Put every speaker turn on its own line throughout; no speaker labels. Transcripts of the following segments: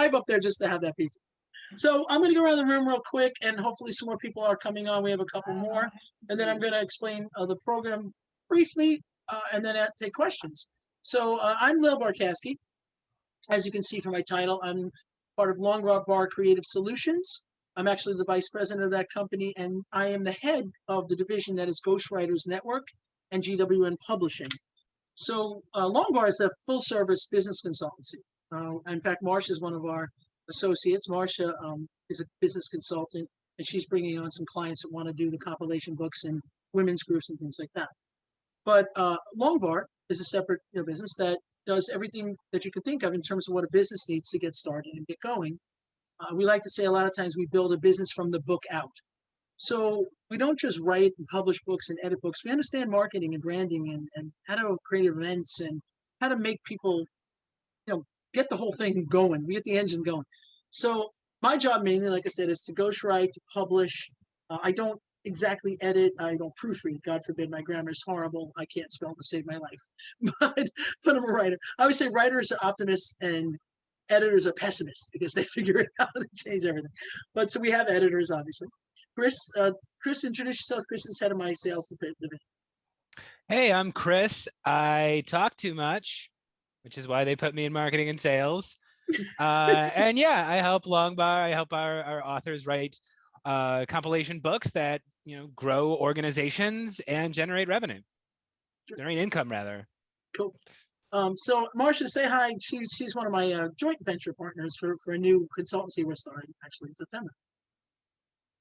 drive up there just to have that pizza. So I'm going to go around the room real quick, and hopefully some more people are coming on. We have a couple more, and then I'm going to explain the program briefly, and then take questions. So I'm Lil Barcaski. As you can see from my title, I'm part of LongBar Creative Solutions. I'm actually the vice president of that company, and I am the head of the division that is Ghostwriters Network and GWN Publishing. So LongBar is a full-service business consultancy. In fact, Marsha is one of our associates. Marsha is a business consultant, and she's bringing on some clients that want to do the compilation books and women's groups and things like that. But LongBar is a separate business that does everything that you could think of in terms of what a business needs to get started and get going. We like to say a lot of times we build a business from the book out. So we don't just write and publish books and edit books. We understand marketing and branding and how to create events and how to make people, get the whole thing going. We get the engine going. So my job mainly, like I said, is to ghostwrite, to publish. I don't exactly edit. I don't proofread. God forbid, my grammar is horrible. I can't spell to save my life. But I'm a writer. I always say writers are optimists and editors are pessimists because they figure it out and change everything. But so we have editors, obviously. Chris, introduce yourself. Chris is head of my sales division.
Hey, I'm Chris. I talk too much, which is why they put me in marketing and sales. And yeah, I help LongBar. I help our authors write compilation books that grow organizations and generate revenue, generate income rather.
Cool. So Marsha, say hi. She's one of my joint venture partners for a new consultancy we're starting actually in September.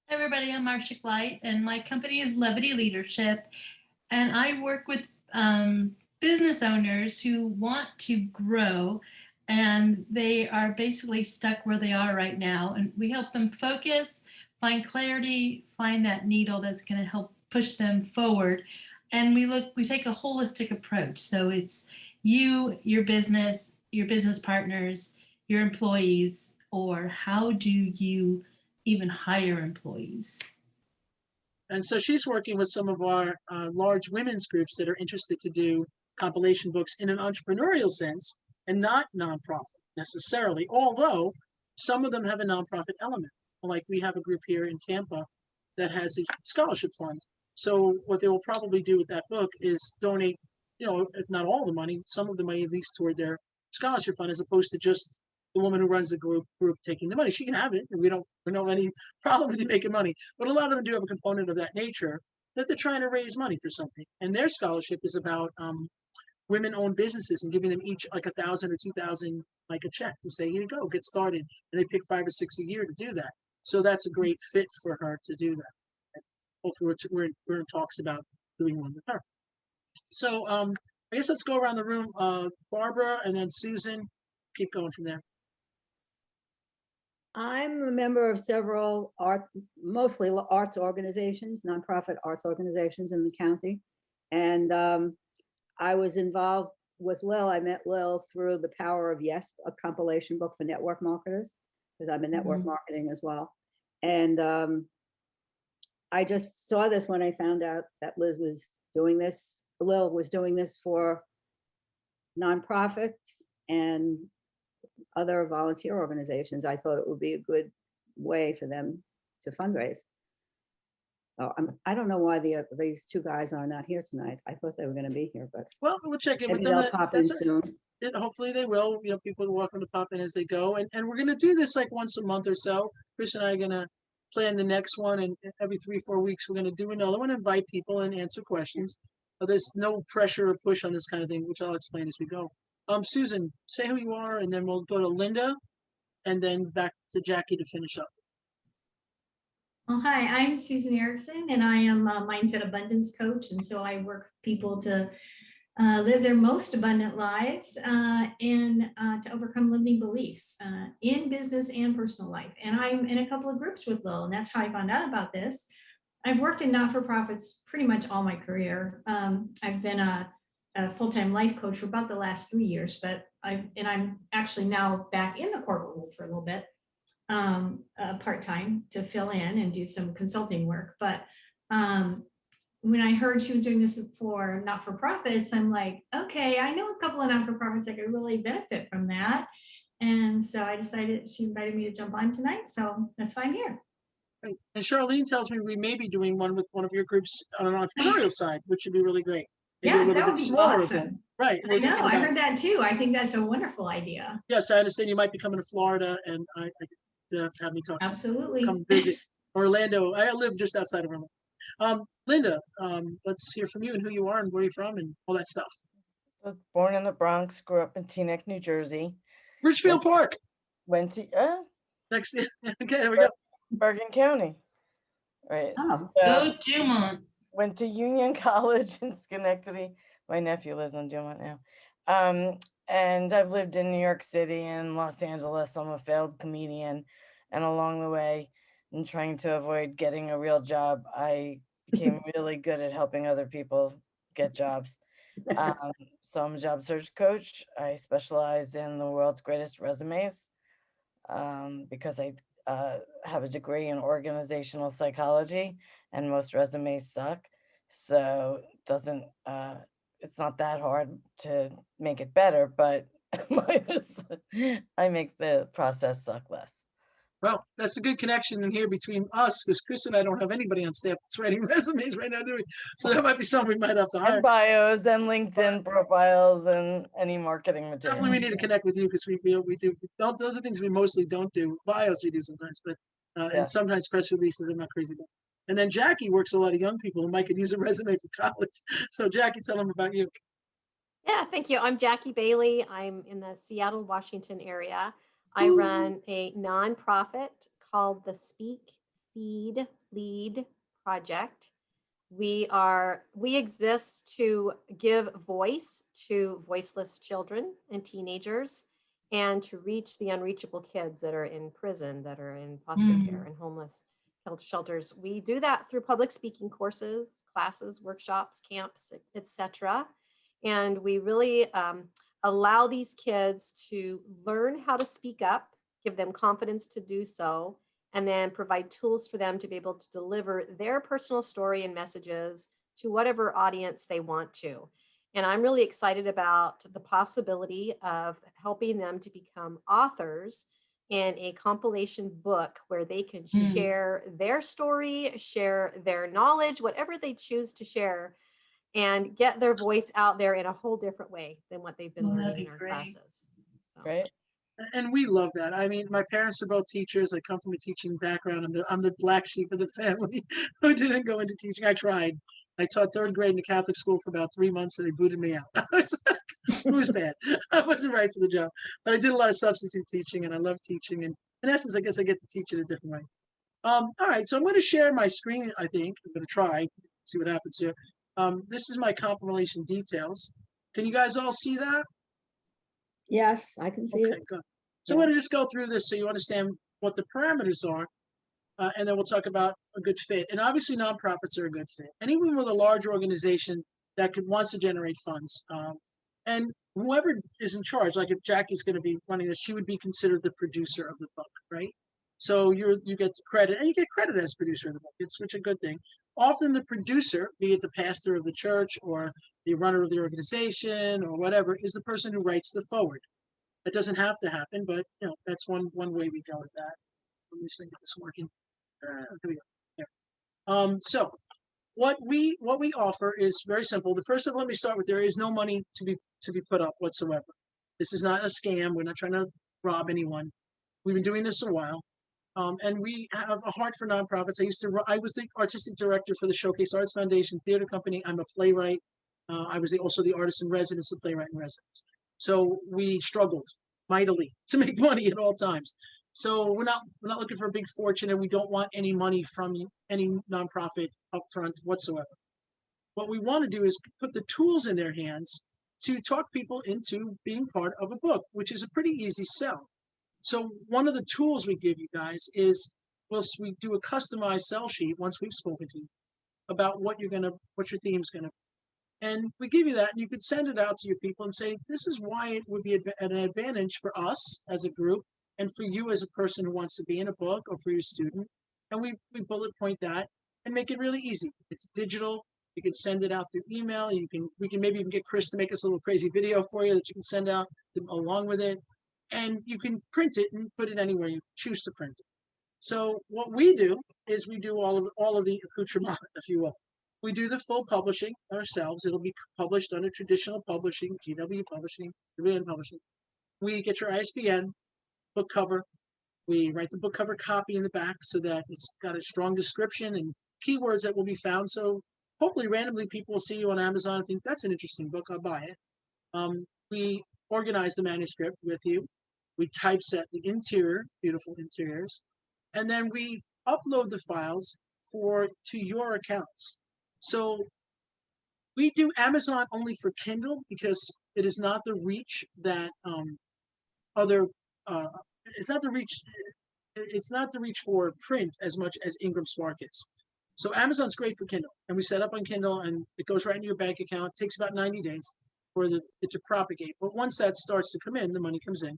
Hi everybody, I'm Marsha Gleit, and my company is Levity Leadership, and I work with business owners who want to grow, and they are basically stuck where they are right now, and we help them focus, find clarity, find that needle that's going to help push them forward. And we take a holistic approach. So it's you, your business partners, your employees, or how do you even hire employees?
And so she's working with some of our large women's groups that are interested to do compilation books in an entrepreneurial sense and not nonprofit necessarily, although some of them have a nonprofit element. Like we have a group here in Tampa that has a scholarship fund. So what they will probably do with that book is donate, if not all the money, some of the money at least toward their scholarship fund, as opposed to just the woman who runs the group taking the money. She can have it, and we don't have any problem with you making money. But a lot of them do have a component of that nature that they're trying to raise money for something. And their scholarship is about women-owned businesses and giving them each like $1,000 or $2,000, like a check, to say, here you go, get started. And they pick 5 or 6 a year to do that. So that's a great fit for her to do that. And hopefully we're in talks about doing one with her. So I guess let's go around the room. Barbara and then Susan. Keep going from there.
I'm a member of several mostly arts organizations, nonprofit arts organizations in the county. And I was involved with Lil. I met Lil through the Power of Yes, a compilation book for network marketers, because I'm in network marketing as well. And I just saw this when I found out that Lil was doing this for nonprofits and other volunteer organizations. I thought it would be a good way for them to fundraise. Oh, I don't know why these two guys are not here tonight. I thought they were going to be here, but
well, we'll check in with
maybe
them.
they'll pop in soon.
Hopefully they will. People are welcome to pop in as they go, and we're going to do this like once a month or so. Chris and I are going to plan the next one, and every 3-4 weeks we're going to do another one, invite people and answer questions. There's no pressure or push on this kind of thing, which I'll explain as we go. Susan, say who you are, and then we'll go to Linda, and then back to Jackie to finish up.
Well, hi, I'm Susan Erickson, and I am a mindset abundance coach. And so I work with people to live their most abundant lives and to overcome limiting beliefs in business and personal life. And I'm in a couple of groups with Lil, and that's how I found out about this. I've worked in not-for-profits pretty much all my career. I've been a full-time life coach for about the last 3 years, but I'm actually now back in the corporate world for a little bit, part-time to fill in and do some consulting work. But when I heard she was doing this for not-for-profits, I'm like, okay, I know a couple of not-for-profits that could really benefit from that. And so I decided, she invited me to jump on tonight. So that's why I'm here.
Right. And Charlene tells me we may be doing one with one of your groups on an entrepreneurial side, which would be really great. Maybe
Yeah,
a little
that
bit
would be
smaller event.
awesome.
Right.
I
we're
know,
thinking
I
about-
heard that too. I think that's a wonderful idea.
Yes, I understand you might be coming to Florida, and I could have me talk.
Absolutely.
Come visit Orlando. I live just outside of Orlando. Linda, let's hear from you and who you are and where you're from and all that stuff.
Was born in the Bronx, grew up in Teaneck, New Jersey.
Richfield Park.
Went to
Next. Okay, there we go.
Bergen County. Right.
Oh.
Go Dumont.
Went to Union College in Schenectady. My nephew lives on Dumont now. And I've lived in New York City and Los Angeles. I'm a failed comedian. And along the way, in trying to avoid getting a real job, I became really good at helping other people get jobs. So I'm a job search coach. I specialize in the world's greatest resumes because I have a degree in organizational psychology, and most resumes suck. So it's not that hard to make it better, but I make the process suck less.
Well, that's a good connection in here between us, because Chris and I don't have anybody on staff that's writing resumes right now, do we? So that might be something we might have to hire.
And bios and LinkedIn profiles and any marketing material.
Definitely, we need to connect with you because we do. Those are things we mostly don't do. Bios we do sometimes, but
Yeah.
and sometimes press releases. I'm not crazy about. And then Jackie works with a lot of young people who might could use a resume for college. So Jackie, tell them about you.
Yeah, thank you. I'm Jackie Bailey. I'm in the Seattle, Washington area. I
Ooh.
run a nonprofit called the Speak, Feed, Lead Project. We exist to give voice to voiceless children and teenagers and to reach the unreachable kids that are in prison, that are in foster care and homeless shelters. We do that through public speaking courses, classes, workshops, camps, etc. And we really allow these kids to learn how to speak up, give them confidence to do so, and then provide tools for them to be able to deliver their personal story and messages to whatever audience they want to. And I'm really excited about the possibility of helping them to become authors in a compilation book where they can share their story, share their knowledge, whatever they choose to share, and get their voice out there in a whole different way than what they've been
Oh, that'd
learning
be
in our
great.
classes. So.
Right?
And we love that. I mean, my parents are both teachers. I come from a teaching background. I'm the black sheep of the family who didn't go into teaching. I tried. I taught third grade in a Catholic school for about 3 months, and they booted me out. It was bad. I wasn't right for the job. But I did a lot of substitute teaching, and I love teaching. And in essence, I guess I get to teach it a different way. All right, so I'm going to share my screen, I think. I'm going to try, see what happens here. This is my compilation details. Can you guys all see that?
Yes, I can see
Okay,
it.
good. So I'm going to just go through this so you understand what the parameters are, and then we'll talk about a good fit. And obviously, nonprofits are a good fit. Anyone with a large organization that wants to generate funds, and whoever is in charge, like if Jackie's going to be running this, she would be considered the producer of the book, right? So you get the credit, and you get credit as producer of the book. It's such a good thing. Often the producer, be it the pastor of the church or the runner of the organization or whatever, is the person who writes the forward. That doesn't have to happen, but that's one way we go with that. Let me just get this working. Here we go. There. So what we offer is very simple. The first thing, let me start with, there is no money to be put up whatsoever. This is not a scam. We're not trying to rob anyone. We've been doing this a while. And we have a heart for nonprofits. I was the artistic director for the Showcase Arts Foundation Theater Company. I'm a playwright. I was also the artist in residence, the playwright in residence. So we struggled mightily to make money at all times. So we're not looking for a big fortune, and we don't want any money from any nonprofit up front whatsoever. What we want to do is put the tools in their hands to talk people into being part of a book, which is a pretty easy sell. So one of the tools we give you guys is we do a customized sell sheet once we've spoken to you about what your theme's gonna be. And we give you that, and you could send it out to your people and say, this is why it would be an advantage for us as a group and for you as a person who wants to be in a book or for your student. And we bullet point that and make it really easy. It's digital. You can send it out through email. We can maybe even get Chris to make us a little crazy video for you that you can send out along with it. and you can print it and put it anywhere you choose to print it. So what we do is we do all of the accoutrement, if you will. We do the full publishing ourselves. It'll be published under traditional publishing, GW Publishing, Korean Publishing. We get your ISBN, book cover. We write the book cover copy in the back so that it's got a strong description and keywords that will be found. So hopefully randomly people will see you on Amazon and think that's an interesting book, I'll buy it. We organize the manuscript with you. We typeset the interior, beautiful interiors, and then we upload the files to your accounts. So we do Amazon only for Kindle because it is not the reach that other it's not the reach for print as much as Ingram Spark is. So Amazon's great for Kindle, and we set up on Kindle, and it goes right into your bank account. It takes about 90 days for it to propagate. But once that starts to come in, the money comes in.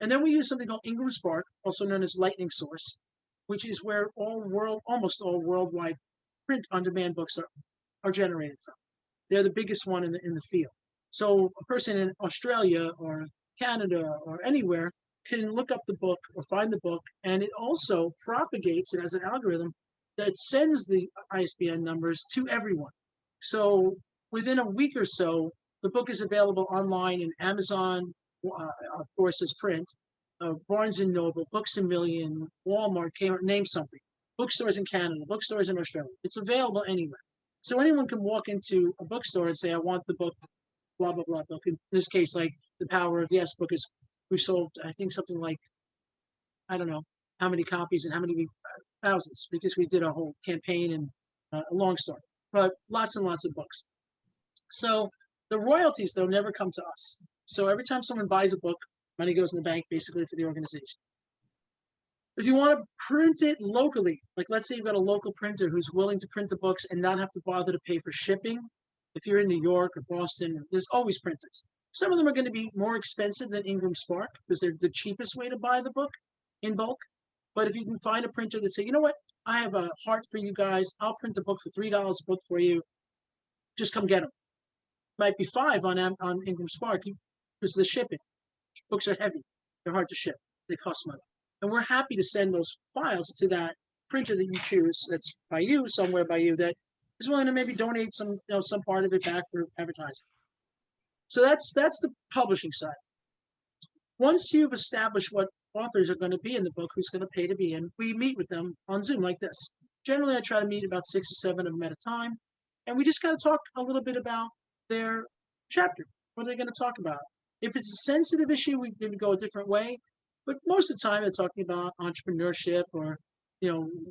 And then we use something called Ingram Spark, also known as Lightning Source, which is where almost all worldwide print-on-demand books are generated from. They're the biggest one in the field. So a person in Australia or Canada or anywhere can look up the book or find the book, and it also propagates. It has an algorithm that sends the ISBN numbers to everyone. So within a week or so, the book is available online in Amazon, of course, as print, Barnes & Noble, Books A Million, Walmart, Kmart, name something. Bookstores in Canada, bookstores in Australia. It's available anywhere. So anyone can walk into a bookstore and say, I want the book, blah, blah, blah book. In this case, like The Power of Yes book is, we've sold, I think, something like, I don't know how many copies and how many thousands, because we did a whole campaign and a long story, but lots and lots of books. So the royalties, though, never come to us. So every time someone buys a book, money goes in the bank basically for the organization. If you want to print it locally, like let's say you've got a local printer who's willing to print the books and not have to bother to pay for shipping. If you're in New York or Boston, there's always printers. Some of them are going to be more expensive than Ingram Spark because they're the cheapest way to buy the book in bulk. But if you can find a printer that say, you know what, I have a heart for you guys. I'll print the book for $3 a book for you. Just come get them. Might be $5 on Ingram Spark because of the shipping. Books are heavy. They're hard to ship. They cost money. And we're happy to send those files to that printer that you choose that's by you, somewhere by you, that is willing to maybe donate some part of it back for advertising. So that's the publishing side. Once you've established what authors are going to be in the book, who's going to pay to be in, we meet with them on Zoom like this. Generally, I try to meet about 6 or 7 of them at a time. And we just got to talk a little bit about their chapter. What are they going to talk about? If it's a sensitive issue, we maybe go a different way. But most of the time, they're talking about entrepreneurship or,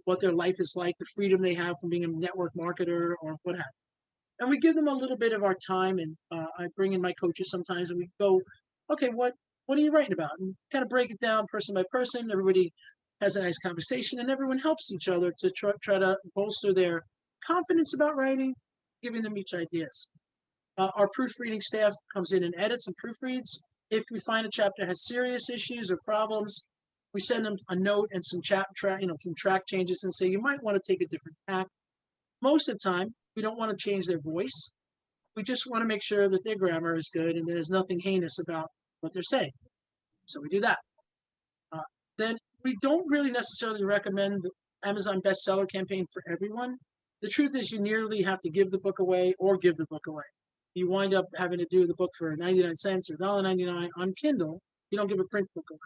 what their life is like, the freedom they have from being a network marketer or what have you. And we give them a little bit of our time, and I bring in my coaches sometimes, and we go, okay, what are you writing about? And kind of break it down person by person. Everybody has a nice conversation, and everyone helps each other to try to bolster their confidence about writing, giving them each ideas. Our proofreading staff comes in and edits and proofreads. If we find a chapter has serious issues or problems, we send them a note and some track changes and say, you might want to take a different tack. Most of the time, we don't want to change their voice. We just want to make sure that their grammar is good and there's nothing heinous about what they're saying. So we do that. Then we don't really necessarily recommend the Amazon bestseller campaign for everyone. The truth is you nearly have to give the book away or give the book away. You wind up having to do the book for 99 cents or $1.99 on Kindle. You don't give a print book away.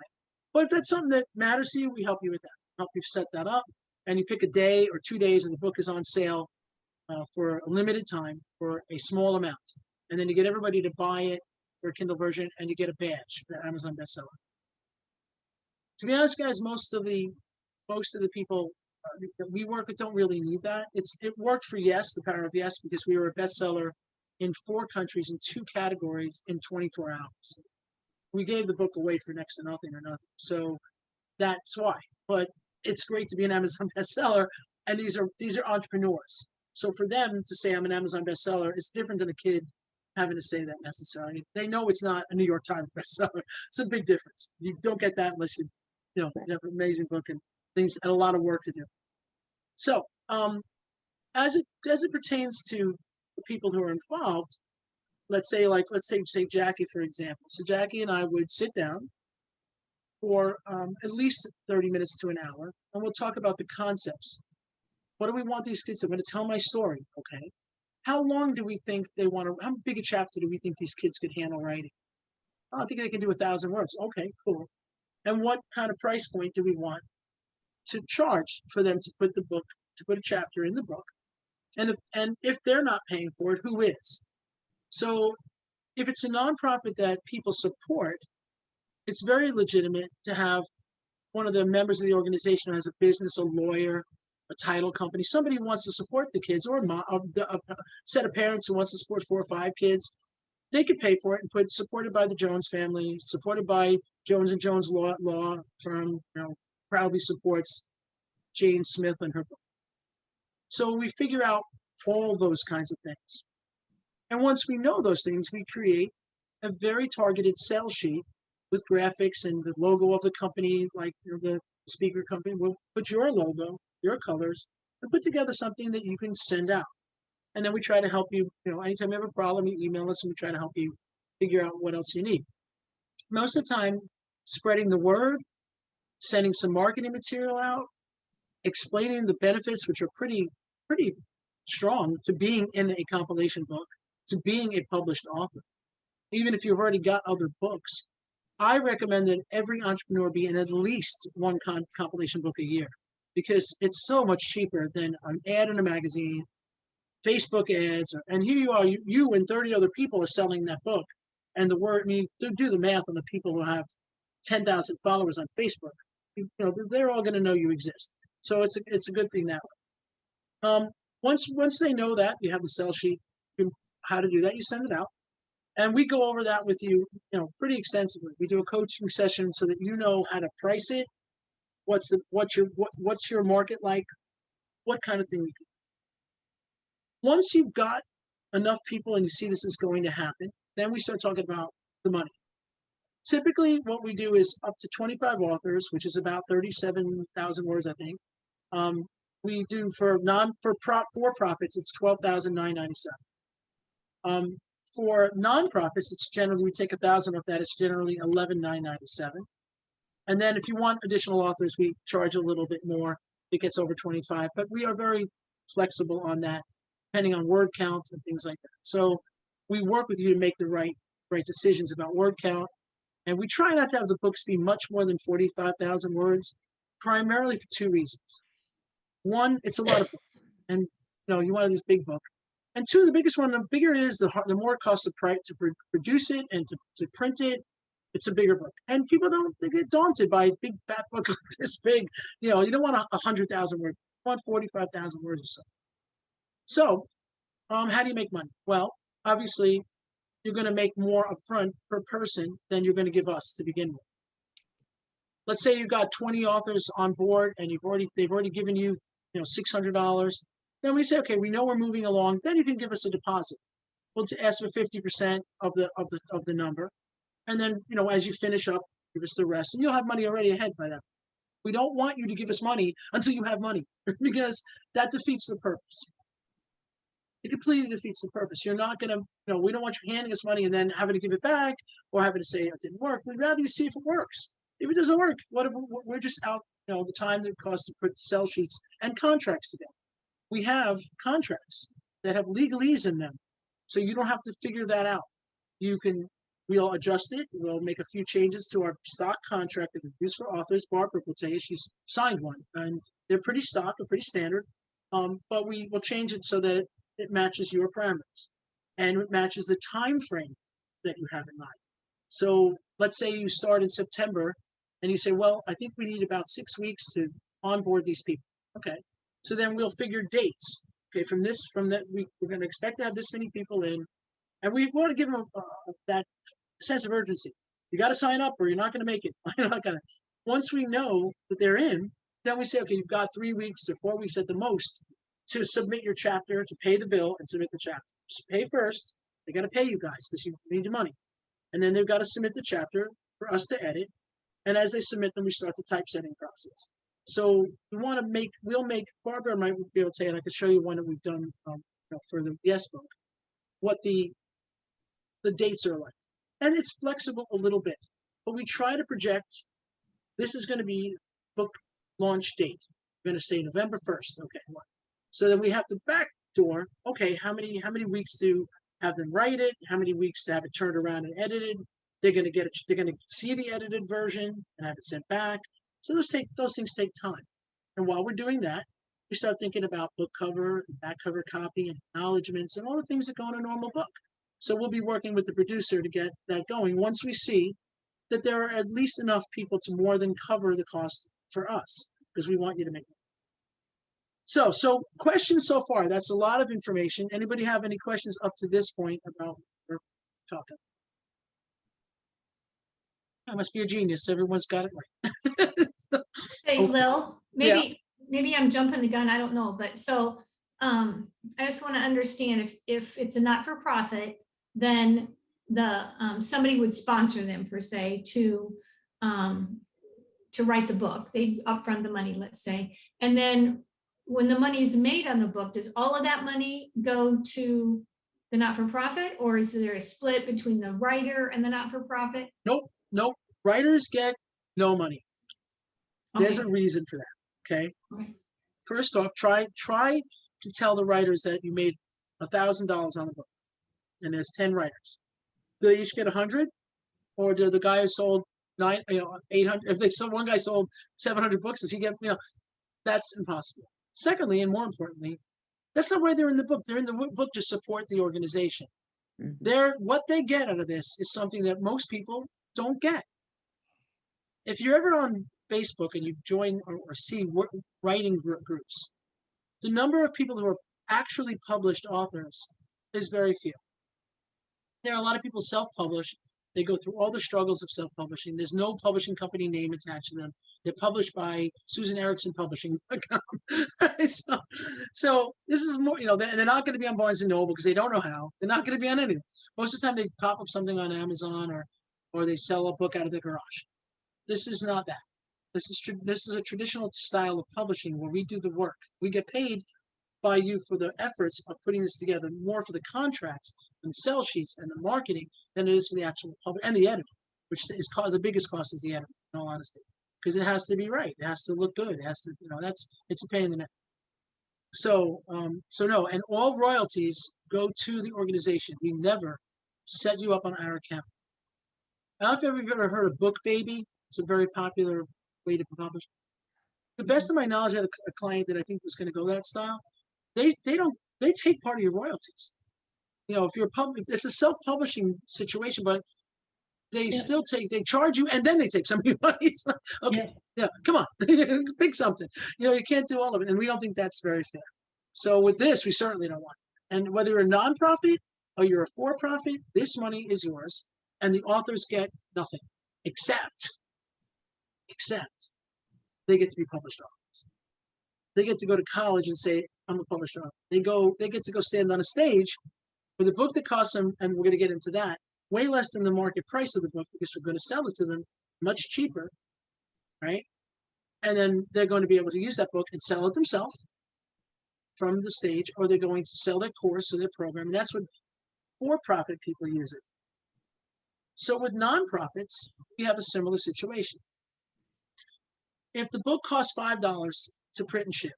But if that's something that matters to you, we help you with that. Help you set that up. And you pick a day or 2 days and the book is on sale for a limited time for a small amount. And then you get everybody to buy it for a Kindle version and you get a badge for Amazon bestseller. To be honest, guys, most of the people that we work with don't really need that. It worked for Yes, The Power of Yes, because we were a bestseller in 4 countries in 2 categories in 24 hours. We gave the book away for next to nothing or nothing. So that's why. But it's great to be an Amazon bestseller, and these are entrepreneurs. So for them to say I'm an Amazon bestseller, it's different than a kid having to say that necessarily. They know it's not a New York Times bestseller. It's a big difference. You don't get that unless you have an amazing book and things and a lot of work to do. So as it pertains to the people who are involved, let's say Jackie, for example. So Jackie and I would sit down for at least 30 minutes to an hour, and we'll talk about the concepts. What do we want these kids to? I'm going to tell my story, okay? How long do we think they want to, how big a chapter do we think these kids could handle writing? Oh, I think they can do 1,000 words. Okay, cool. And what kind of price point do we want to charge for them to put the book, to put a chapter in the book? And if they're not paying for it, who is? So if it's a nonprofit that people support, it's very legitimate to have one of the members of the organization who has a business, a lawyer, a title company, somebody who wants to support the kids, or a set of parents who wants to support 4 or 5 kids. They could pay for it and put supported by the Jones family, supported by Jones and Jones law firm, proudly supports Jane Smith and her book. So we figure out all those kinds of things. And once we know those things, we create a very targeted sales sheet with graphics and the logo of the company, like the speaker company. We'll put your logo, your colors, and put together something that you can send out. And then we try to help you, anytime you have a problem, you email us and we try to help you figure out what else you need. Most of the time, spreading the word, sending some marketing material out, explaining the benefits, which are pretty strong, to being in a compilation book, to being a published author. Even if you've already got other books, I recommend that every entrepreneur be in at least one compilation book a year, because it's so much cheaper than an ad in a magazine, Facebook ads, and here you are, you and 30 other people are selling that book. And the word, do the math on the people who have 10,000 followers on Facebook. They're all going to know you exist. So it's a good thing that way. Once they know that, you have the sell sheet, how to do that, you send it out. And we go over that with you, pretty extensively. We do a coaching session so that you know how to price it. What's your market like? What kind of thing we do. Once you've got enough people and you see this is going to happen, then we start talking about the money. Typically, what we do is up to 25 authors, which is about 37,000 words, I think. We do for profits, it's $12,997. For nonprofits, it's generally, we take 1,000 of that. It's generally $11,997. And then if you want additional authors, we charge a little bit more. It gets over 25, but we are very flexible on that, depending on word count and things like that. So we work with you to make the right decisions about word count. And we try not to have the books be much more than 45,000 words, primarily for 2 reasons. One, it's a lot of books, and you want this big book. And 2, the biggest one, the bigger it is, the more it costs to produce it and to print it. It's a bigger book. And people they get daunted by a big fat book like this big. You don't want 100,000 words. You want 45,000 words or so. So, how do you make money? Well, obviously, you're going to make more upfront per person than you're going to give us to begin with. Let's say you've got 20 authors on board and they've already given you, $600. Then we say, okay, we know we're moving along. Then you can give us a deposit. We'll ask for 50% of the number, and then as you finish up, give us the rest, and you'll have money already ahead by then. We don't want you to give us money until you have money, because that defeats the purpose. It completely defeats the purpose. You're not going to, we don't want you handing us money and then having to give it back or having to say it didn't work. We'd rather you see if it works. If it doesn't work, we're just out, the time that it costs to put sell sheets and contracts together. We have contracts that have legalese in them, so you don't have to figure that out. We'll adjust it. We'll make a few changes to our stock contract that we use for authors. Barbara will tell you she's signed one, and they're pretty stock, they're pretty standard. But we will change it so that it matches your parameters, and it matches the time frame that you have in mind. So let's say you start in September, and you say, well, I think we need about 6 weeks to onboard these people. Okay, so then we'll figure dates. Okay, from that we're going to expect to have this many people in, and we want to give them that sense of urgency. You got to sign up, or you're not going to make it. Once we know that they're in, then we say, okay, you've got 3 weeks or 4 weeks at the most to submit your chapter, to pay the bill and submit the chapter. So pay first. They got to pay you guys because you need your money. And then they've got to submit the chapter for us to edit. And as they submit them, we start the typesetting process. So we'll make, Barbara might be able to tell you, and I could show you one that we've done for the Yes book, what the dates are like. And it's flexible a little bit, but we try to project this is going to be book launch date. We're going to say November 1st. Okay. So then we have to backdoor, okay, how many weeks to have them write it, how many weeks to have it turned around and edited. They're going to get it, they're going to see the edited version and have it sent back. So those things take time. And while we're doing that, we start thinking about book cover, back cover copy, and acknowledgments, and all the things that go in a normal book. So we'll be working with the producer to get that going once we see that there are at least enough people to more than cover the cost for us, because we want you to make it. So questions so far. That's a lot of information. Anybody have any questions up to this point about what we're talking? I must be a genius. Everyone's got it right.
Hey,
Okay.
Lil, maybe I'm jumping the gun, I don't know, but so I just want to understand if it's a not-for-profit, then the somebody would sponsor them per se to write the book. They upfront the money, let's say, and then when the money is made on the book, does all of that money go to the not-for-profit, or is there a split between the writer and the not-for-profit?
Nope. Writers get no money. There's
Okay.
a reason for that. Okay.
Okay.
First off, try to tell the writers that you made $1,000 on the book, and there's 10 writers. Do they each get 100, or do the guy who sold 800? If one guy sold 700 books, does he get? That's impossible. Secondly, and more importantly, that's not why they're in the book. They're in the book to support the organization. What they get out of this is something that most people don't get. If you're ever on Facebook and you join or see writing groups, the number of people who are actually published authors is very few. There are a lot of people self-published. They go through all the struggles of self-publishing. There's no publishing company name attached to them. They're published by Susan Erickson Publishing. So this is more, they're not going to be on Barnes & Noble because they don't know how. They're not going to be on anything. Most of the time they pop up something on Amazon or they sell a book out of their garage. This is not that. This is a traditional style of publishing where we do the work. We get paid by you for the efforts of putting this together, more for the contracts and the sell sheets and the marketing than it is for the actual public and the editing, which is the biggest cost is the editing, in all honesty, because it has to be right. It has to look good. It has to, it's a pain in the neck. So no, and all royalties go to the organization. We never set you up on our account. I don't know if you've ever heard of Book Baby. It's a very popular way to publish. The best of my knowledge, I had a client that I think was going to go that style. They take part of your royalties. If you're public, it's a self-publishing situation, but they still they charge you and then they take some of your money. It's like, okay, come on, pick something. You can't do all of it, and we don't think that's very fair. So with this, we certainly don't want it. And whether you're a nonprofit or you're a for-profit, this money is yours, and the authors get nothing except they get to be published authors. They get to go to college and say, I'm a published author. They get to go stand on a stage with a book that costs them, and we're going to get into that, way less than the market price of the book because we're going to sell it to them much cheaper, right? And then they're going to be able to use that book and sell it themselves from the stage, or they're going to sell their course or their program. And that's what for-profit people use it. So with nonprofits, we have a similar situation. If the book costs $5 to print and ship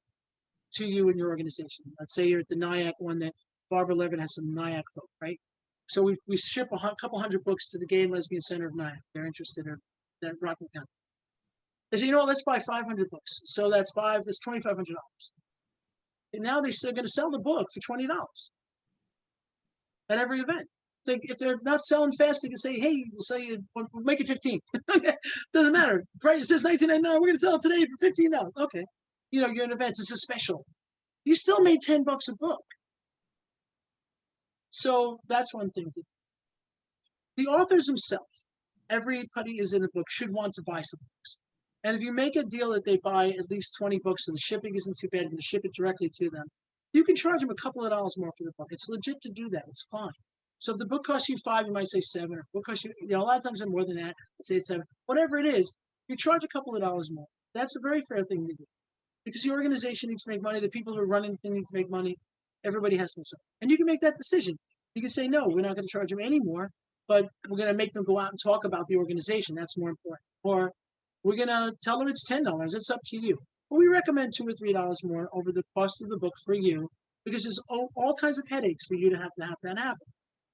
to you and your organization, let's say you're at the NIAC one that Barbara Levin has some NIAC folk, right? So we ship a couple hundred books to the Gay and Lesbian Center of NIAC. They're interested in that Rockland County. They say, let's buy 500 books. So that's $2,500. And now they're going to sell the book for $20 at every event. If they're not selling fast, they can say, hey, we'll make it 15. Doesn't matter. Right? It says $19.99. We're going to sell it today for $15. Okay. You're in events. It's a special. You still made $10 a book. So that's one thing. The authors themselves, everybody who's in a book should want to buy some books. And if you make a deal that they buy at least 20 books and the shipping isn't too bad, you're going to ship it directly to them, you can charge them a couple of dollars more for the book. It's legit to do that. It's fine. So if the book costs you $5, you might say $7. Or if the book costs you, a lot of times it's more than that. Let's say it's $7. Whatever it is, you charge a couple of dollars more. That's a very fair thing to do. Because the organization needs to make money. The people who are running the thing need to make money. Everybody has to make something. And you can make that decision. You can say, no, we're not going to charge them anymore, but we're going to make them go out and talk about the organization. That's more important. Or we're gonna tell them it's $10. It's up to you. But we recommend $2 or $3 more over the cost of the book for you, because there's all kinds of headaches for you to have that happen.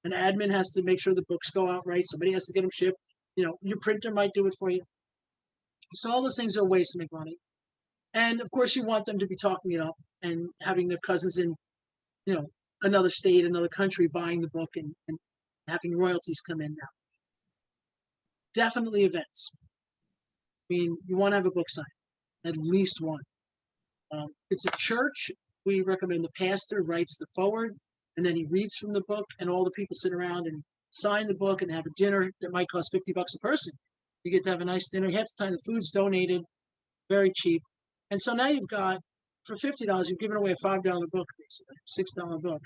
An admin has to make sure the books go out right. Somebody has to get them shipped. You know, your printer might do it for you. So all those things are ways to make money. And of course, you want them to be talking it up and having their cousins in, you know, another state, another country buying the book and having royalties come in now. Definitely events. I mean, you want to have a book signing, at least one. It's a church. We recommend the pastor writes the foreword, and then he reads from the book, and all the people sit around and sign the book and have a dinner that might cost $50 a person. You get to have a nice dinner. Half the time, the food's donated, very cheap. And so now you've got, for $50, you've given away a $5 book, basically, $6 book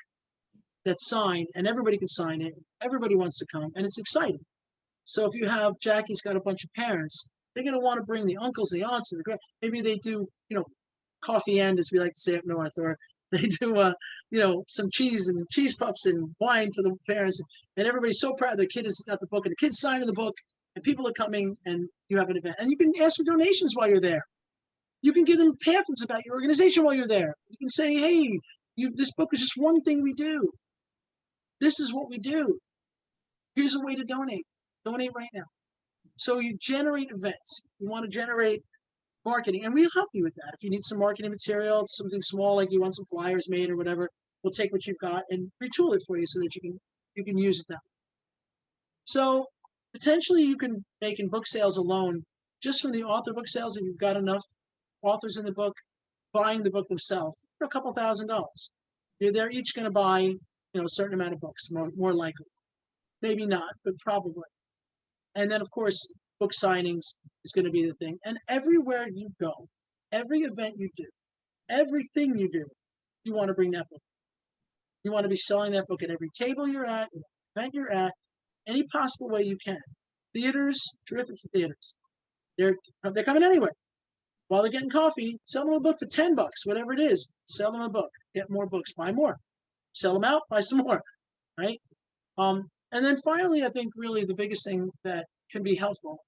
that's signed, and everybody can sign it. Everybody wants to come, and it's exciting. So if you have, Jackie's got a bunch of parents, they're going to want to bring the uncles, the aunts, and the grand. Maybe they do, you know, coffee and, as we like to say up north, or they do, you know, some cheese and cheese puffs and wine for the parents, and everybody's so proud their kid has got the book, and the kid's signing the book, and people are coming, and you have an event, and you can ask for donations while you're there. You can give them pamphlets about your organization while you're there. You can say, hey, this book is just one thing we do. This is what we do. Here's a way to donate. Donate right now. So you generate events. You want to generate marketing, and we'll help you with that. If you need some marketing material, something small, like you want some flyers made or whatever, we'll take what you've got and retool it for you so that you can use it now. So potentially you can make in book sales alone, just from the author book sales, if you've got enough authors in the book buying the book themselves, for a couple $1,000. They're each going to buy, you know, a certain amount of books, more likely. Maybe not, but probably. And then, of course, book signings is going to be the thing. And everywhere you go, every event you do, everything you do, you want to bring that book. You want to be selling that book at every table you're at, event you're at, any possible way you can. Theaters, terrific for theaters. They're coming anyway. While they're getting coffee, sell them a book for $10, whatever it is. Sell them a book. Get more books. Buy more. Sell them out. Buy some more. Right? And then finally, I think really the biggest thing that can be helpful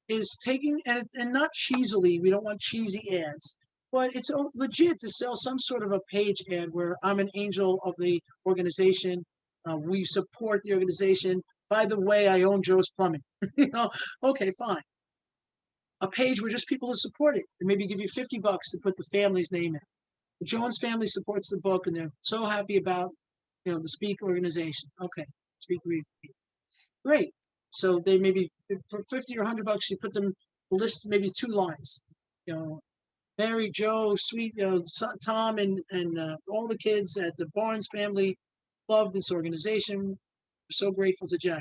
is taking, and not cheesily, we don't want cheesy ads, but it's legit to sell some sort of a page ad where I'm an angel of the organization. We support the organization. By the way, I own Joe's Plumbing. You know, okay, fine. A page where just people who support it, and maybe give you $50 to put the family's name in. The Jones family supports the book, and they're so happy about, you know, the Speak organization. Okay. Speak, read. Great. So they maybe for $50 or $100, you put them list maybe 2 lines. You know, Mary, Joe, sweet, Tom, and all the kids at the Barnes family love this organization. We're so grateful to Jackie.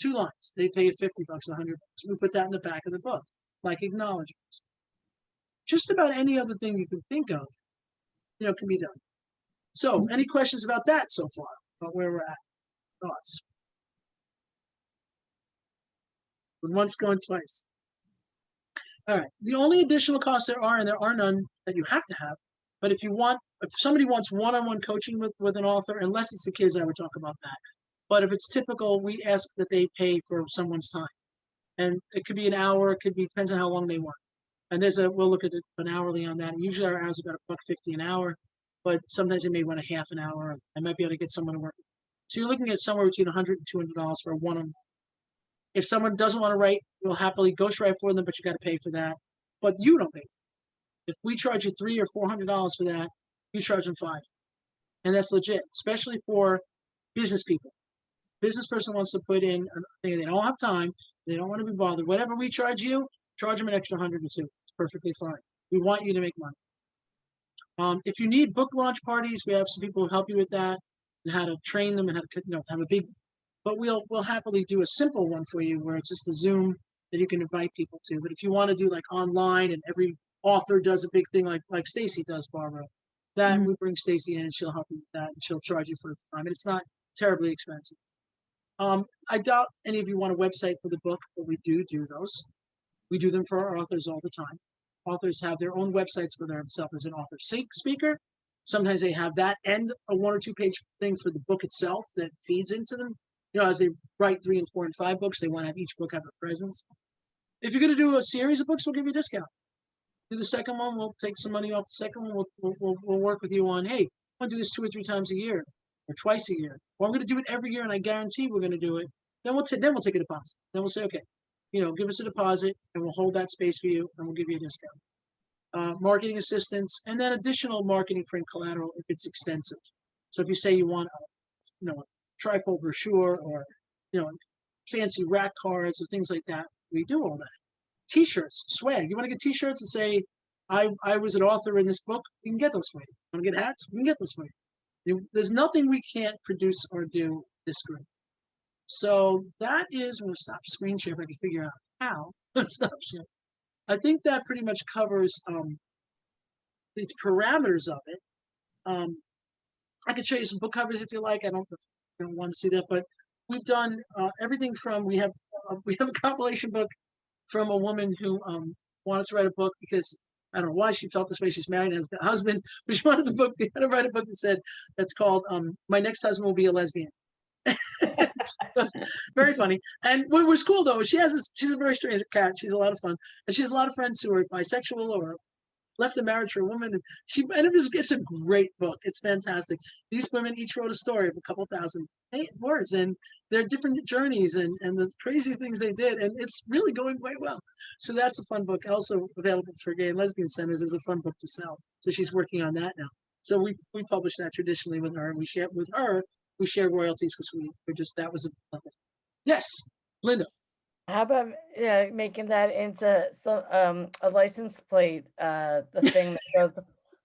2 lines. They pay you $50, $100. We put that in the back of the book, like acknowledgments. Just about any other thing you can think of, you know, can be done. So, any questions about that so far? About where we're at? Thoughts? But once going twice. All right. The only additional costs there are, and there are none that you have to have, but if somebody wants one-on-one coaching with an author, unless it's the kids, I would talk about that. But if it's typical, we ask that they pay for someone's time. And it could be an hour, it could be, depends on how long they want. And we'll look at an hourly on that. And usually our hours are about $1.50 an hour, but sometimes they may want a half an hour. I might be able to get someone to work. So you're looking at somewhere between $100 and $200 for a one-on-one. If someone doesn't want to write, we'll happily ghostwrite for them, but you got to pay for that. But you don't pay. If we charge you $300 or $400 for that, you charge them $5. And that's legit, especially for business people. Business person wants to put in a thing, they don't have time, they don't want to be bothered. Whatever we charge you, charge them an extra $100 or $200. It's perfectly fine. We want you to make money. If you need book launch parties, we have some people who help you with that, and how to train them, and how to have a big. But we'll happily do a simple one for you where it's just a Zoom that you can invite people to. But if you want to do like online, and every author does a big thing like Stacy does, Barbara, that we bring Stacy in and she'll help you with that, and she'll charge you for the time, and it's not terribly expensive. I doubt any of you want a website for the book, but we do those. We do them for our authors all the time. Authors have their own websites for themselves as an author speaker. Sometimes they have that and a 1 or 2 page thing for the book itself that feeds into them. You know, as they write 3 and 4 and 5 books, they want to have each book have a presence. If you're going to do a series of books, we'll give you a discount. Do the second one, we'll take some money off the second one. We'll work with you on, hey, I want to do this 2 or 3 times a year or twice a year. Well, I'm going to do it every year, and I guarantee we're going to do it. Then we'll take a deposit. Then we'll say, okay, give us a deposit, and we'll hold that space for you, and we'll give you a discount. Marketing assistance, and then additional marketing print collateral if it's extensive. So if you say you want, a trifold brochure or, fancy rack cards or things like that, we do all that. T-shirts, swag. You want to get T-shirts and say, I was an author in this book? We can get those for you. Want to get hats? We can get those for you. There's nothing we can't produce or do this group. So that is, I'm going to stop screen share if I can figure out how. Stop share. I think that pretty much covers the parameters of it. I could show you some book covers if you like. I don't want to see that, but we've done everything from we have a compilation book from a woman who wanted to write a book because I don't know why she felt this way. She's married and has a husband, but she wanted to write a book that's called My Next Husband Will Be a Lesbian. Very funny. And what was cool though, she's a very strange cat. She's a lot of fun, and she has a lot of friends who are bisexual or left a marriage for a woman, and it's a great book. It's fantastic. These women each wrote a story of a couple thousand words, and their different journeys and the crazy things they did, and it's really going quite well. So that's a fun book. Also available for gay and lesbian centers as a fun book to sell. So she's working on that now. So we publish that traditionally with her, and we share it with her. We share royalties because that was a yes, Linda.
How about making that into some a license plate, the thing that goes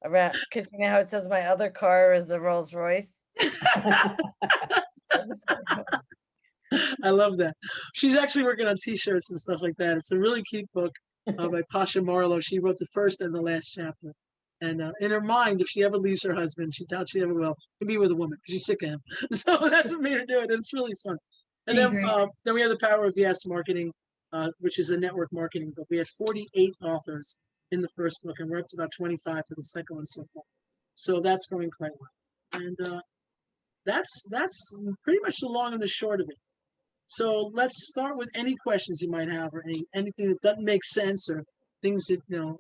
around, because you know how it says my other car is a Rolls Royce.
I love that. She's actually working on T-shirts and stuff like that. It's a really cute book by Pasha Marlowe. She wrote the first and the last chapter. And in her mind, if she ever leaves her husband, she doubts she ever will, to be with a woman because she's sick of him. So that's what made her do it. And it's really fun. And then we have the Power of Yes marketing, which is a network marketing book. We had 48 authors in the first book, and we're up to about 25 for the second one so far. So that's going quite well. And that's pretty much the long and the short of it. So let's start with any questions you might have, or anything that doesn't make sense, or things that you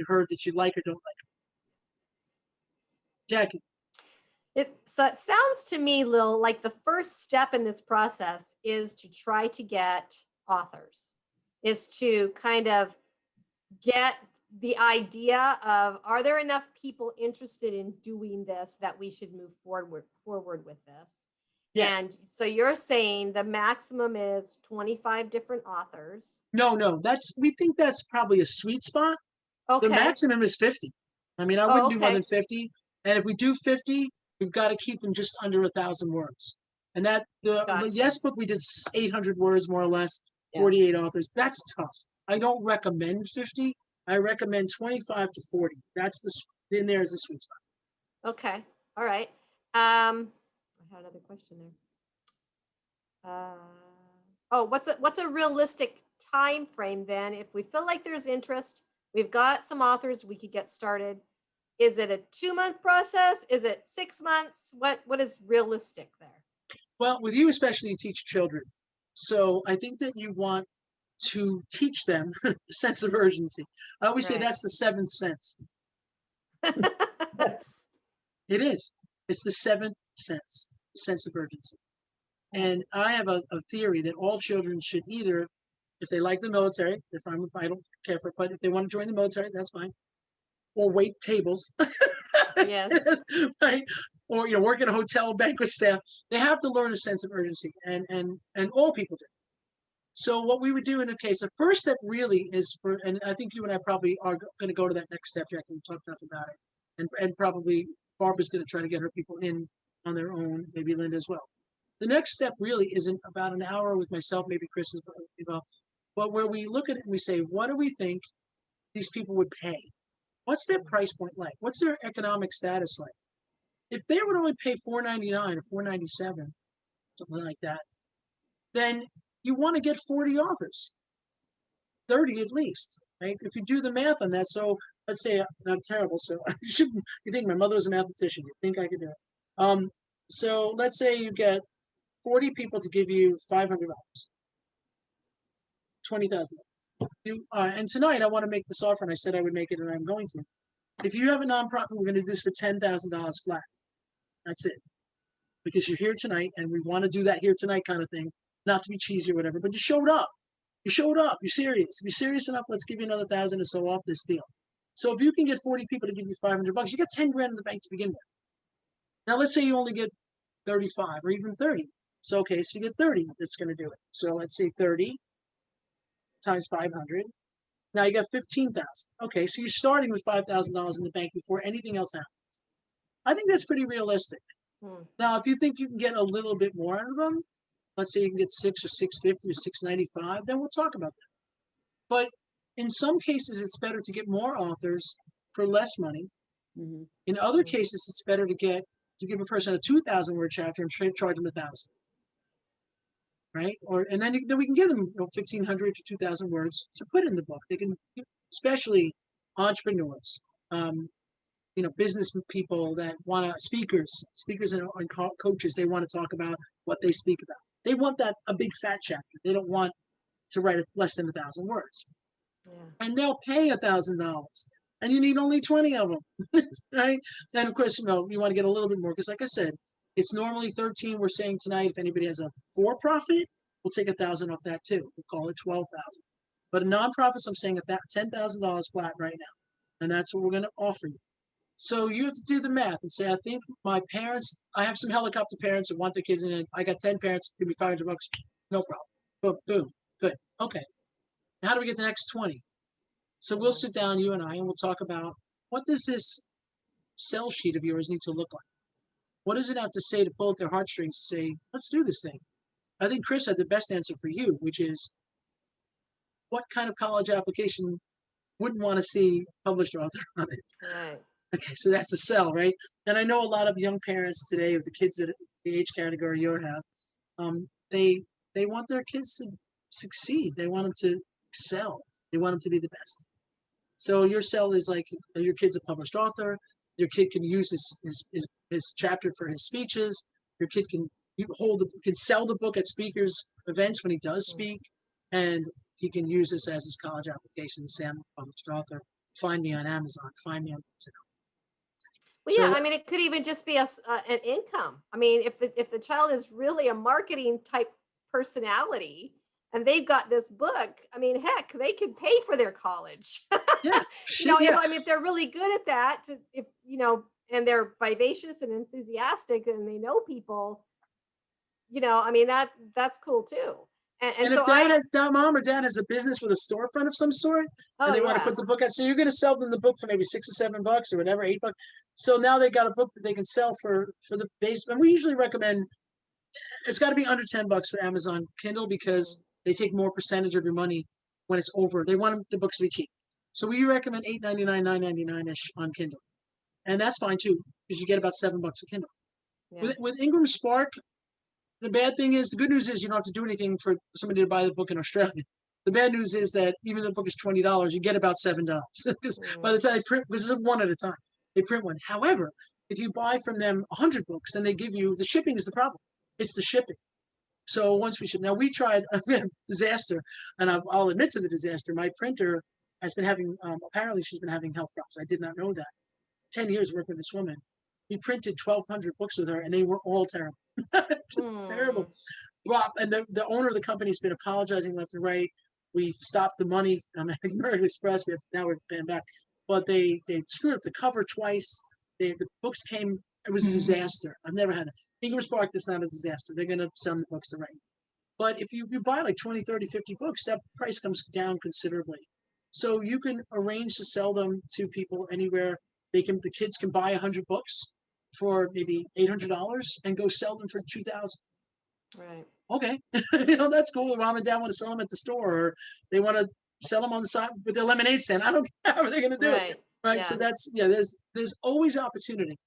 heard that you like or don't like. Jackie.
So it sounds to me, Lil, like the first step in this process is to try to get authors, is to kind of get the idea of, are there enough people interested in doing this that we should move forward with this?
Yes.
And so you're saying the maximum is 25 different authors.
No, we think that's probably a sweet spot.
Okay.
The maximum is 50. I mean, I wouldn't do more than 50. And if we do 50, we've got to keep them just under 1,000 words. And that the Yes book, we did 800 words more or less, 48 authors. That's tough. I don't recommend 50. I recommend 25 to 40. That's in there is a sweet spot.
Okay. All right. I had another question there. What's a realistic time frame then? If we feel like there's interest, we've got some authors, we could get started. Is it a 2-month process? Is it 6 months? What is realistic there?
Well, with you especially, you teach children. So I think that you want to teach them a sense of urgency. I always say that's the 7th sense. It is. It's the 7th sense of urgency. And I have a theory that all children should either, if they like the military, I don't care for it, but if they want to join the military, that's fine. Or wait tables.
Yes.
Right? Or work in a hotel, banquet staff. They have to learn a sense of urgency, and all people do. So what we would do in the case, the first step really is and I think you and I probably are going to go to that next step, Jackie, and talk enough about it. And probably Barbara's going to try to get her people in on their own, maybe Linda as well. The next step really isn't about an hour with myself, maybe Chris as well, but where we look at it and we say, what do we think these people would pay? What's their price point like? What's their economic status like? If they would only pay $4.99 or $4.97, something like that, then you want to get 40 authors, 30 at least, right? If you do the math on that, so let's say I'm terrible, so you think my mother was a mathematician, you think I could do it. So let's say you get 40 people to give you $500, $20,000. And tonight I want to make this offer, and I said I would make it, and I'm going to. If you have a nonprofit, we're going to do this for $10,000 flat. That's it. Because you're here tonight, and we want to do that here tonight kind of thing. Not to be cheesy or whatever, but you showed up. You showed up. You're serious. If you're serious enough, let's give you another 1,000 or so off this deal. So if you can get 40 people to give you $500, you got 10 grand in the bank to begin with. Now let's say you only get 35 or even 30. So okay, so you get 30 that's going to do it. So let's say 30 times 500. Now you got 15,000. Okay, so you're starting with $5,000 in the bank before anything else happens. I think that's pretty realistic. Now, if you think you can get a little bit more out of them, let's say you can get 6 or 650 or 695, then we'll talk about that. But in some cases, it's better to get more authors for less money. In other cases, it's better to give a person a 2,000 word chapter and charge them 1,000. Right? And then we can give them 1,500 to 2,000 words to put in the book. They can, especially entrepreneurs, business people that want to, speakers and coaches. They want to talk about what they speak about. They want a big fat chapter. They don't want to write less than 1,000 words. And they'll pay $1,000, and you need only 20 of them, right? And of course, you want to get a little bit more because, like I said, it's normally 13. We're saying tonight, if anybody has a for-profit, we'll take 1,000 off that too. We'll call it 12,000. But a nonprofit, I'm saying $10,000 flat right now, and that's what we're going to offer you. So you have to do the math and say, I think my parents, I have some helicopter parents that want their kids in it. I got 10 parents, give me $500, no problem. Boom, boom, good. Okay. How do we get the next 20? So we'll sit down, you and I, and we'll talk about what does this sell sheet of yours need to look like? What does it have to say to pull at their heartstrings to say, let's do this thing? I think Chris had the best answer for you, which is what kind of college application wouldn't want to see published author on it?
Right.
Okay, so that's a sell, right? And I know a lot of young parents today of the kids that the age category you have, they want their kids to succeed. They want them to excel. They want them to be the best. So your sell is like your kid's a published author. Your kid can use his chapter for his speeches. Your kid can sell the book at speakers events when he does speak, and he can use this as his college application. Sam, published author. Find me on Amazon. Find me on.
Well, yeah, I mean, it could even just be an income. I mean, if the child is really a marketing type personality and they've got this book, I mean, heck, they could pay for their college.
Yeah,
I mean, if they're really good at that, and they're vivacious and enthusiastic and they know people, I mean, that's cool too. And so
if mom or dad has a business with a storefront of some sort, and they want to put the book out, so you're going to sell them the book for maybe $6 or $7 or whatever, $8. So now they got a book that they can sell for the base. And we usually recommend it's got to be under $10 for Amazon Kindle because they take more percentage of your money when it's over. They want the books to be cheap. So we recommend $8.99, $9.99-ish on Kindle. And that's fine too, because you get about $7 a Kindle. Yeah. With Ingram Spark, the bad thing is, the good news is you don't have to do anything for somebody to buy the book in Australia. The bad news is that even though the book is $20, you get about $7 because by the time they print, this is one at a time. They print one. However, if you buy from them 100 books, then they give you, the shipping is the problem. It's the shipping. So once we ship, now we tried a disaster, and I'll admit to the disaster. My printer has been having, apparently she's been having health problems. I did not know that. 10 years working with this woman. We printed 1,200 books with her, and they were all terrible. Just terrible. Well, and the owner of the company has been apologizing left and right. We stopped the money on American Express. Now we're paying back. But they screwed up the cover twice. The books came, it was a disaster. I've never had that. Ingram Spark, that's not a disaster. They're going to send the books the right. But if you buy like 20, 30, 50 books, that price comes down considerably. So you can arrange to sell them to people anywhere. The kids can buy 100 books for maybe $800 and go sell them for $2,000.
Right.
Okay. That's cool. Mom and dad want to sell them at the store, or they want to sell them on the side with their lemonade stand. I don't care how they're going to do it. Right. Yeah. So there's always opportunity.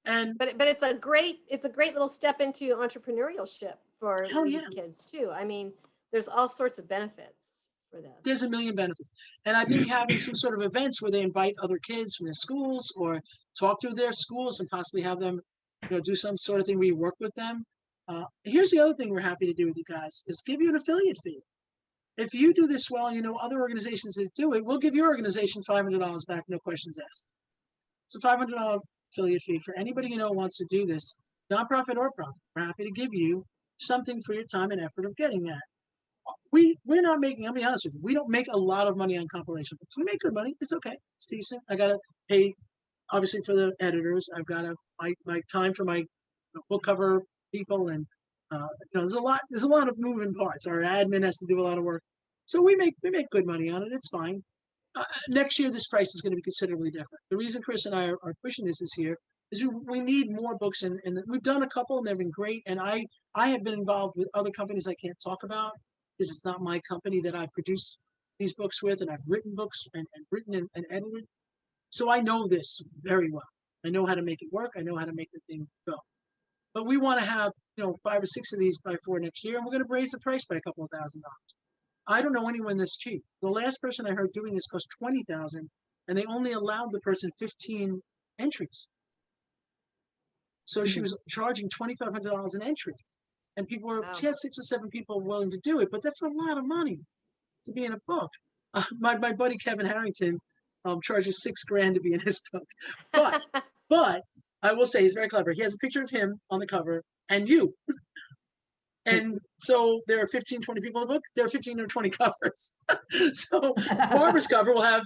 But it's a great little step into entrepreneurship for these kids too. I mean, there's all sorts of benefits for this.
There's a million benefits. And I think having some sort of events where they invite other kids from their schools or talk to their schools and possibly have them, do some sort of thing where you work with them. Here's the other thing we're happy to do with you guys is give you an affiliate fee. if you do this well, you know, other organizations that do it, we'll give your organization $500 back, no questions asked. It's a $500 affiliate fee for anybody you know wants to do this, nonprofit or profit. We're happy to give you something for your time and effort of getting that. We're not making, I'll be honest with you, we don't make a lot of money on compilation books. We make good money. It's okay. It's decent. I gotta pay obviously for the editors. I've got my time for my book cover people, and you know, there's a lot of moving parts. Our admin has to do a lot of work. So we make good money on it. It's fine. Next year, this price is going to be considerably different. The reason Chris and I are pushing this year is we need more books, and we've done a couple, and they've been great. And I have been involved with other companies I can't talk about because it's not my company that I produce these books with, and I've written books and written and edited. So I know this very well. I know how to make it work. I know how to make the thing go. But we want to have, you know, 5 or 6 of these by 4 next year, and we're going to raise the price by a couple of $1,000. I don't know anyone that's cheap. The last person I heard doing this cost $20,000, and they only allowed the person 15 entries. So she was charging $2,500 an entry, and people were, she had 6 or 7 people willing to do it, but that's a lot of money to be in a book. My buddy Kevin Harrington charges $6,000 to be in his book, but I will say he's very clever. He has a picture of him on the cover and you. And so there are 15, 20 people in the book. There are 15 or 20 covers. So Barbara's cover will have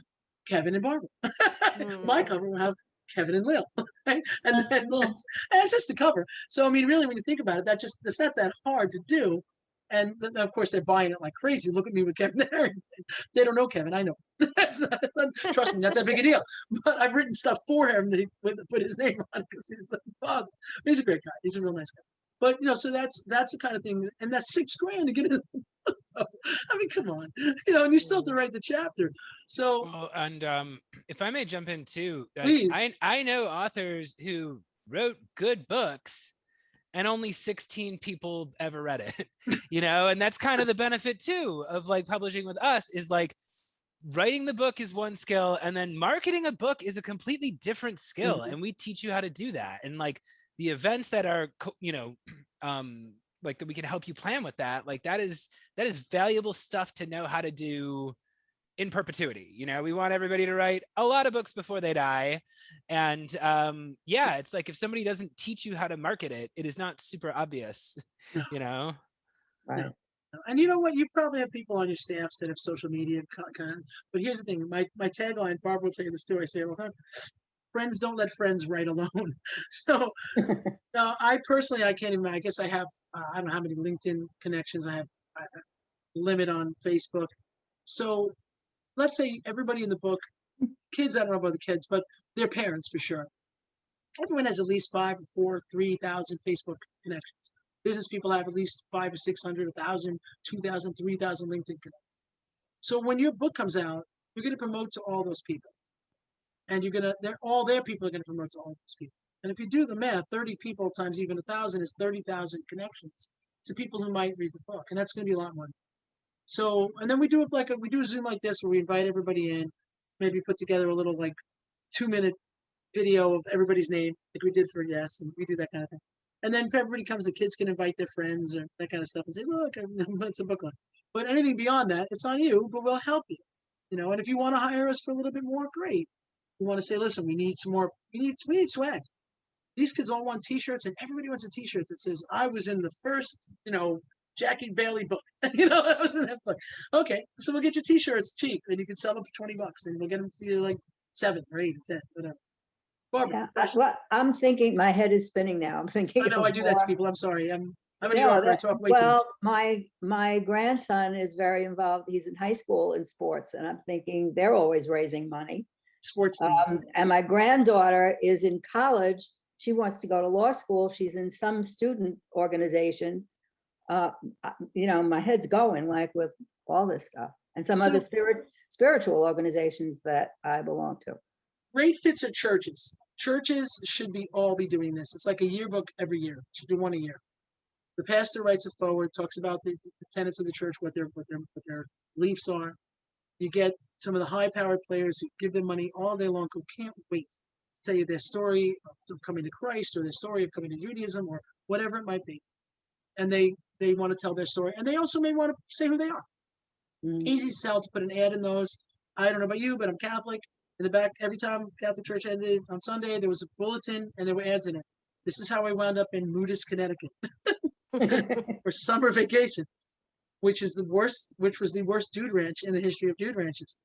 Kevin and Barbara. My cover will have Kevin and Lil. Right? And then it's just the cover. So, I mean, really, when you think about it, it's not that hard to do. And of course, they're buying it like crazy. Look at me with Kevin Harrington. They don't know Kevin. I know. Trust me, not that big a deal. But I've written stuff for him that he put his name on because he's the father. He's a great guy. He's a real nice guy. But you know, so that's the kind of thing, and that's $6,000 to get it. I mean, come on, you know, and you still have to write the chapter. So,
well, and if I may jump in too,
please.
I know authors who wrote good books and only 16 people ever read it, you know, and that's kind of the benefit too of like publishing with us is like writing the book is one skill, and then marketing a book is a completely different skill, and we teach you how to do that. And like the events that are, you know, like that we can help you plan with that, like that is valuable stuff to know how to do in perpetuity. You know, we want everybody to write a lot of books before they die. And yeah, it's like if somebody doesn't teach you how to market it, it is not super obvious, you know?
Right.
No. And you know what? You probably have people on your staffs that have social media content. But here's the thing, my tagline, Barbara will tell you the story, I say it all the time. Friends don't let friends write alone. So I personally, I can't even, I guess I have, I don't know how many LinkedIn connections I have, a limit on Facebook. So let's say everybody in the book, kids, I don't know about the kids, but their parents for sure. Everyone has at least 5, 4, 3,000 Facebook connections. Business people have at least 500 or 600, 1,000, 2,000, 3,000 LinkedIn connections. So when your book comes out, you're going to promote to all those people. And all their people are going to promote to all those people. And if you do the math, 30 people times even 1,000 is 30,000 connections to people who might read the book. And that's going to be a lot more. So, and then we do it we do a Zoom like this where we invite everybody in, maybe put together a little like 2-minute video of everybody's name, like we did for Yes, and we do that kind of thing. And then if everybody comes, the kids can invite their friends or that kind of stuff and say, look, it's a book club. But anything beyond that, it's on you, but we'll help you. You know, and if you want to hire us for a little bit more, great. We want to say, listen, we need some more, we need swag. These kids all want t-shirts, and everybody wants a t-shirt that says, I was in the first, you know, Jackie Bailey book. You know, I was in that book. Okay, so we'll get you t-shirts cheap, and you can sell them for $20, and we'll get them for you like 7 or 8 or 10, whatever. Barbara,
Yeah, I'm thinking, my head is spinning now. I'm thinking.
I know I do that to people. I'm sorry. I'm a New Yorker. I talk way too much.
Well, my grandson is very involved. He's in high school in sports, and I'm thinking they're always raising money.
Sports teams.
And my granddaughter is in college. She wants to go to law school. She's in some student organization. You know, my head's going like with all this stuff, and some other spiritual organizations that I belong to.
Great fits at churches. Churches should all be doing this. It's like a yearbook every year. Should do one a year. The pastor writes it forward, talks about the tenets of the church, what their beliefs are. You get some of the high-powered players who give them money all day long, who can't wait to tell you their story of coming to Christ or their story of coming to Judaism or whatever it might be. And they want to tell their story. And they also may want to say who they are. Easy sell to put an ad in those. I don't know about you, but I'm Catholic. In the back, every time Catholic church ended on Sunday, there was a bulletin and there were ads in it. This is how I wound up in Moodus, Connecticut for summer vacation, which was the worst dude ranch in the history of dude ranches.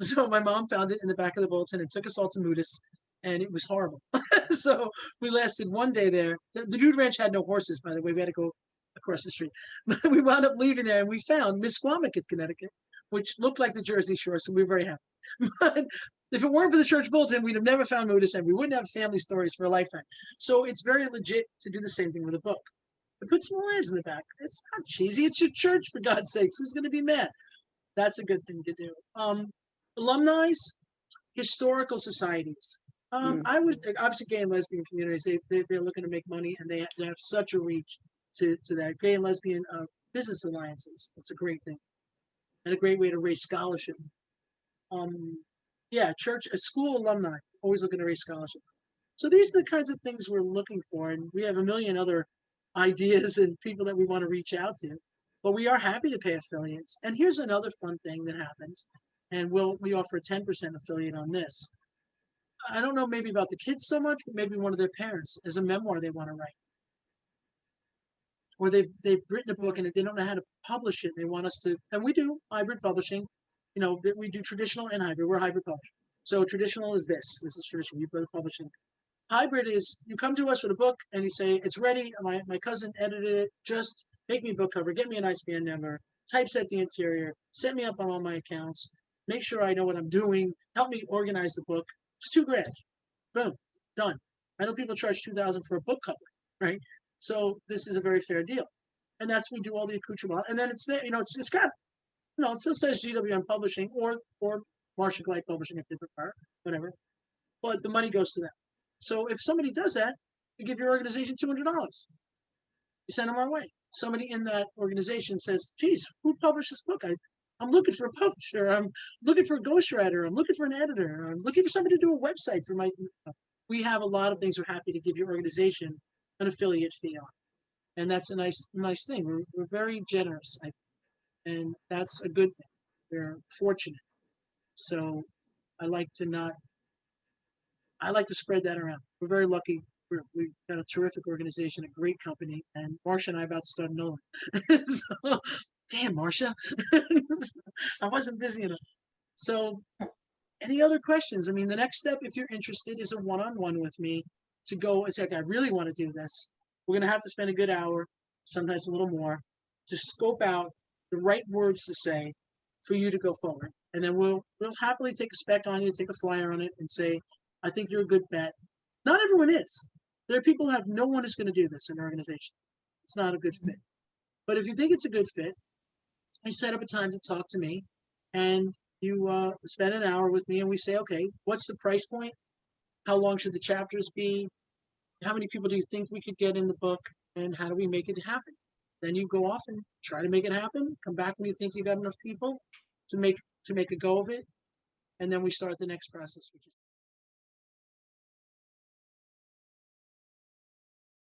So my mom found it in the back of the bulletin and took us all to Moodus, and it was horrible. So we lasted one day there. The dude ranch had no horses, by the way. We had to go across the street. But we wound up leaving there, and we found Misquamicut, Connecticut, which looked like the Jersey Shore, so we were very happy. But if it weren't for the church bulletin, we'd have never found Moodus, and we wouldn't have family stories for a lifetime. So it's very legit to do the same thing with a book. But put small ads in the back. It's not cheesy. It's your church, for God's sakes. Who's going to be mad? That's a good thing to do. Alumni, historical societies. I would think, obviously, gay and lesbian communities, they're looking to make money, and they have such a reach to that. Gay and lesbian business alliances. That's a great thing, and a great way to raise scholarship. Yeah, school alumni, always looking to raise scholarship. So these are the kinds of things we're looking for, and we have a million other ideas and people that we want to reach out to, but we are happy to pay affiliates. And here's another fun thing that happens, and we offer a 10% affiliate on this. I don't know maybe about the kids so much, but maybe one of their parents as a memoir they want to write, or they've written a book and they don't know how to publish it. They want us to, and we do hybrid publishing. You know, we do traditional and hybrid. We're hybrid publishing. So traditional is this. This is traditional. You brother publishing. Hybrid is you come to us with a book and you say it's ready. My cousin edited it. Just make me a book cover. Get me an ISBN number. Typeset the interior. Set me up on all my accounts. Make sure I know what I'm doing. Help me organize the book. It's $2,000. Boom, done. I know people charge $2,000 for a book cover, right? So this is a very fair deal, and we do all the accoutrement, and then it's there. You know, it's got, you know, it still says GWN Publishing or Marcia Glide Publishing if they prefer, whatever. But the money goes to them. So if somebody does that, you give your organization $200. You send them our way. Somebody in that organization says, "Geez, who published this book? I'm looking for a publisher. I'm looking for a ghostwriter. I'm looking for an editor. I'm looking for somebody to do a website for my." We have a lot of things we're happy to give your organization an affiliate fee on, and that's a nice thing. We're very generous, and that's a good thing. We're fortunate, so I like to spread that around. We're very lucky. We've got a terrific organization, a great company, and Marcia and I are about to start another one. So, damn, Marcia, I wasn't busy enough. So, any other questions? I mean, the next step, if you're interested, is a one-on-one with me to go and say, okay, I really want to do this. We're going to have to spend a good hour, sometimes a little more, to scope out the right words to say for you to go forward. And then we'll happily take a spec on you, take a flyer on it, and say, I think you're a good bet. Not everyone is. There are people who have no one is going to do this in their organization. It's not a good fit. But if you think it's a good fit, you set up a time to talk to me, and you spend an hour with me, and we say, okay, what's the price point? How long should the chapters be? How many people do you think we could get in the book? And how do we make it happen? Then you go off and try to make it happen. Come back when you think you got enough people to make a go of it. And then we start the next process, which is